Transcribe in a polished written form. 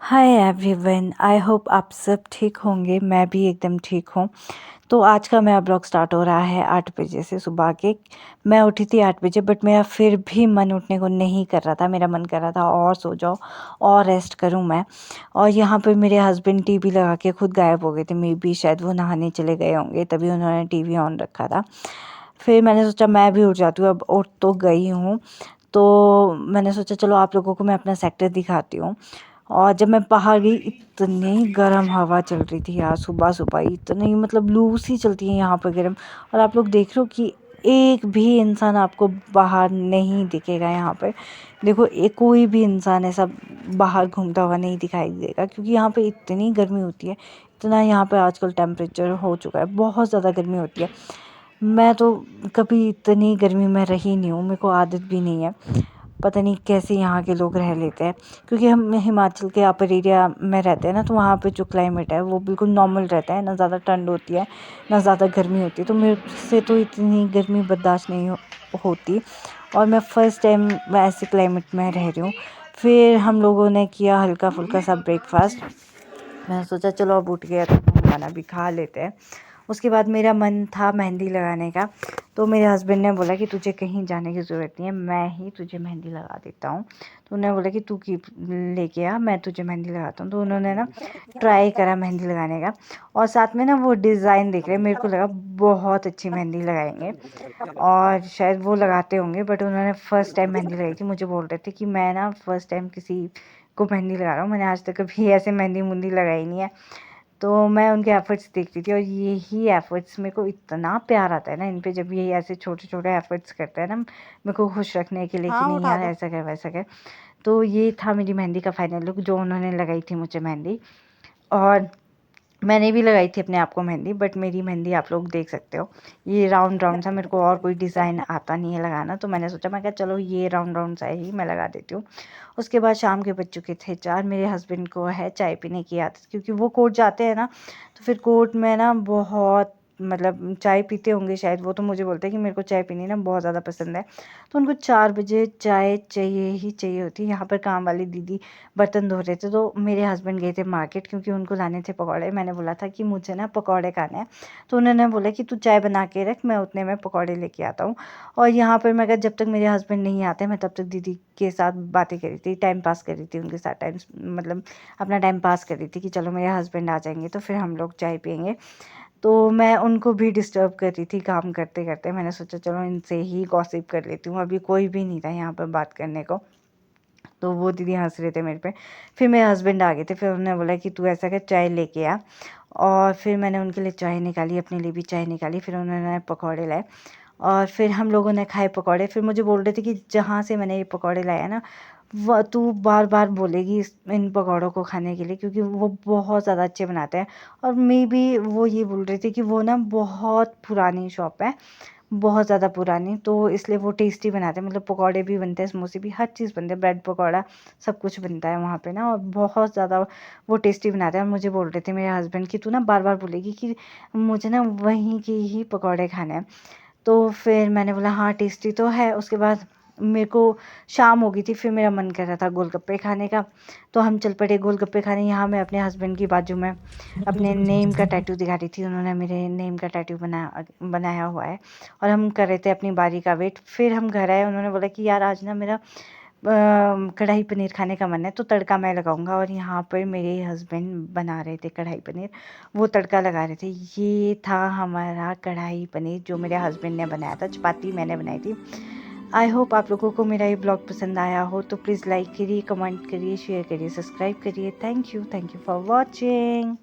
Hi everyone, I hope आप सब ठीक होंगे। मैं भी एकदम ठीक हूँ। तो आज का मेरा ब्लॉग स्टार्ट हो रहा है 8 बजे से सुबह के। मैं उठी थी 8 बजे, बट मेरा फिर भी मन उठने को नहीं कर रहा था। मेरा मन कर रहा था और सो जाओ और रेस्ट करूँ मैं। और यहाँ पर मेरे हस्बैंड टीवी लगा के खुद गायब हो गए थे। मे बी शायद वो नहाने चले गए होंगे, तभी उन्होंने टीवी ऑन रखा था। फिर मैंने सोचा मैं भी उठ जाती हूँ, अब उठ तो गई हूँ। तो मैंने सोचा चलो आप लोगों को मैं अपना सेक्टर दिखाती हूँ। और जब मैं बाहर गई, इतनी गर्म हवा चल रही थी यार। सुबह सुबह इतनी मतलब लू सी चलती है यहाँ पर गर्म। और आप लोग देख रहे हो कि एक भी इंसान आपको बाहर नहीं दिखेगा यहाँ पर। देखो, एक कोई भी इंसान ऐसा बाहर घूमता हुआ नहीं दिखाई देगा, क्योंकि यहाँ पे इतनी गर्मी होती है। इतना यहाँ पे आजकल टेम्परेचर हो चुका है, बहुत ज़्यादा गर्मी होती है। मैं तो कभी इतनी गर्मी में रही नहीं हूँ, मेरे को आदत भी नहीं है। पता नहीं कैसे यहाँ के लोग रह लेते हैं, क्योंकि हम हिमाचल के अपर एरिया में रहते हैं ना, तो वहाँ पे जो क्लाइमेट है वो बिल्कुल नॉर्मल रहता है। ना ज़्यादा ठंड होती है, ना ज़्यादा गर्मी होती है। तो मेरे से तो इतनी गर्मी बर्दाश्त नहीं होती। और मैं फ़र्स्ट टाइम ऐसे क्लाइमेट में रह रही हूँ। फिर हम लोगों ने किया हल्का फुल्का सा ब्रेकफास्ट। मैंने सोचा चलो अब उठ गया तो खाना भी खा लेते हैं। उसके बाद मेरा मन था मेहंदी लगाने का। तो मेरे हस्बैंड ने बोला कि तुझे कहीं जाने की ज़रूरत नहीं है, मैं ही तुझे मेहंदी लगा देता हूँ। तो उन्होंने बोला कि तू की लेके आ, मैं तुझे मेहंदी लगाता हूँ। तो उन्होंने ना ट्राई करा मेहंदी लगाने का, और साथ में ना वो डिज़ाइन देख रहे, मेरे को लगा बहुत अच्छी मेहंदी लगाएंगे। और शायद वो लगाते होंगे, बट उन्होंने फ़र्स्ट टाइम मेहंदी लगाई थी। मुझे बोल रहे थे कि मैं ना फ़र्स्ट टाइम किसी को मेहंदी लगा रहा हूँ, मैंने आज तक कभी ऐसे मेहंदी मुंदी लगाई नहीं है। तो मैं उनके एफ़र्ट्स देख रही थी, और यही एफ़र्ट्स मेरे को इतना प्यार आता है ना इन पे, जब ये ऐसे छोटे-छोटे एफ़र्ट्स करते हैं ना मेरे को खुश रखने के लिए कि हाँ, नहीं उठा यार दो। ऐसा कर वैसा कर। तो ये था मेरी मेहंदी का फाइनल लुक, जो उन्होंने लगाई थी मुझे मेहंदी। और मैंने भी लगाई थी अपने आप को मेहंदी, बट मेरी मेहंदी आप लोग देख सकते हो, ये राउंड राउंड सा। मेरे को और कोई डिज़ाइन आता नहीं है लगाना, तो मैंने सोचा, मैं कहा चलो ये राउंड राउंड सा ही मैं लगा देती हूँ। उसके बाद शाम के बज चुके थे 4। मेरे हस्बैंड को है चाय पीने की आदत, क्योंकि वो कोर्ट जाते हैं ना, तो फिर कोर्ट में ना बहुत मतलब चाय पीते होंगे शायद वो। तो मुझे बोलते हैं कि मेरे को चाय पीनी ना बहुत ज़्यादा पसंद है। तो उनको 4 बजे चाय चाहिए ही चाहिए होती है। यहाँ पर काम वाली दीदी बर्तन धो रहे थे, तो मेरे हस्बैंड गए थे मार्केट, क्योंकि उनको लाने थे पकौड़े। मैंने बोला था कि मुझे ना पकौड़े खाने हैं। तो उन्होंने बोला कि तू चाय बना के रख, मैं उतने में पकौड़े लेके आता हूँ। और यहाँ पर मैं कहा जब तक मेरे हस्बैंड नहीं आते, मैं तब तक दीदी के साथ बातें कर रही थी, टाइम पास कर रही थी उनके साथ। मतलब अपना टाइम पास कर रही थी कि चलो मेरे हस्बैंड आ जाएंगे तो फिर हम लोग चाय पियेंगे। तो मैं उनको भी डिस्टर्ब कर रही थी काम करते करते। मैंने सोचा चलो इनसे ही गॉसिप कर लेती हूँ, अभी कोई भी नहीं था यहाँ पर बात करने को। तो वो दीदी हंस रहे थे मेरे पे। फिर मेरे हस्बैंड आ गए थे, फिर उन्होंने बोला कि तू ऐसा कर, चाय लेके आ। और फिर मैंने उनके लिए चाय निकाली, अपने लिए भी चाय निकाली। फिर उन्होंने पकौड़े लाए, और फिर हम लोगों ने खाए पकौड़े। फिर मुझे बोल रहे थे कि जहाँ से मैंने ये पकौड़े लाए हैं ना, वो तू बार बार बोलेगी इन पकौड़ों को खाने के लिए, क्योंकि वो बहुत ज़्यादा अच्छे बनाते हैं। और मे बी वो ये बोल रहे थे कि वो ना बहुत पुरानी शॉप है, बहुत ज़्यादा पुरानी, तो इसलिए वो टेस्टी बनाते हैं। मतलब पकौड़े भी बनते हैं, समोसे भी, हर चीज़ बनते हैं, ब्रेड पकौड़ा सब कुछ बनता है वहाँ पे ना। और बहुत ज़्यादा वो टेस्टी बनाते हैं। और मुझे बोल रहे थे मेरे हस्बैंड कि तू ना बार बार बोलेगी कि मुझे ना वहीं के ही पकौड़े खाने हैं। तो फिर मैंने बोला हाँ टेस्टी तो है। उसके बाद मेरे को शाम हो गई थी, फिर मेरा मन कर रहा था गोलगप्पे खाने का। तो हम चल पड़े गोलगप्पे खाने। यहाँ मैं अपने हस्बैंड की बाजू में अपने नेम का टैटू दिखा रही थी, उन्होंने मेरे नेम का टैटू बनाया हुआ है। और हम कर रहे थे अपनी बारी का वेट। फिर हम घर आए, उन्होंने बोला कि यार आज ना मेरा कढ़ाई पनीर खाने का मन है, तो तड़का मैं लगाऊंगा। और यहाँ पर मेरे हस्बैंड बना रहे थे कढ़ाई पनीर, वो तड़का लगा रहे थे। ये था हमारा कढ़ाई पनीर जो मेरे हस्बैंड ने बनाया था। चपाती मैंने बनाई थी। आई होप आप लोगों को मेरा ये ब्लॉग पसंद आया हो, तो प्लीज़ लाइक करिए, कमेंट करिए, शेयर करिए, सब्सक्राइब करिए। Thank you for watching.